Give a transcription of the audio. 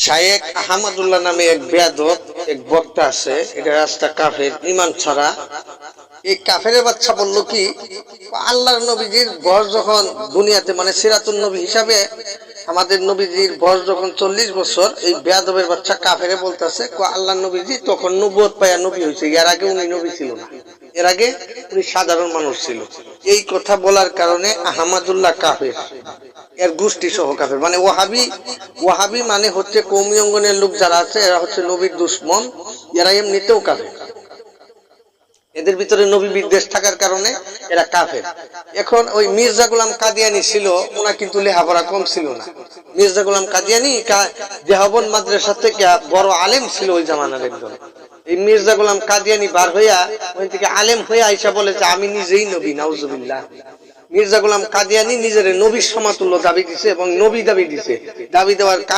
শায়েখ আহমদুল্লাহ নামে এক বেয়াদব এক বক্তা আছে, এটা রাস্তা কাফের, ইমান ছাড়া। এই কাফেরের বাচ্চা বললো কি, আল্লাহর নবীজির বয়স যখন দুনিয়াতে মানে সিরাতুন নবী হিসাবে আমাদের নবীজির বয়স যখন 40 বছর, এই বেয়াদবের বাচ্চা কাফেরে বলতেছে আল্লাহর নবীজি তখন নবুয়ত পায়া নবী হয়েছে, এর আগে উনি নবী ছিল না, এর আগে উনি সাধারণ মানুষ ছিল। এই কথা বলার কারণে আহমদুল্লাহ কাফের, এর গোষ্ঠী সহ কাফের। মানে ওয়াহাবি মানে হচ্ছে কওমি অঙ্গনের লোক যারা আছে, এরা হচ্ছে নবীর দুশমন, এরা এমনিতেও কাফের। এদের ভিতরে নবী বিদ্বেষ থাকার কারণে এরা কাফের। এখন ওই মির্জা গোলাম কাদিয়ানি ছিল, ওনা কিন্তু লেখাপড়া কম ছিল না। মির্জা গোলাম কাদিয়ানি দেহবন্দ মাদ্রাসা থেকে বড় আলেম ছিল ওই জামানার একজন। এই মির্জা গোলাম কাদিয়ানি বার হইয়া ওই থেকে আলেম হয়ে আইসা বলে যে আমি নিজেই নবী, নাউজুবিল্লাহ। মির্জা গোলাম কাদিয়ানি নিজের নবীর সমতুল্য দাবি দিছে এবং নবী দাবি দিছে। দাবি দেওয়ার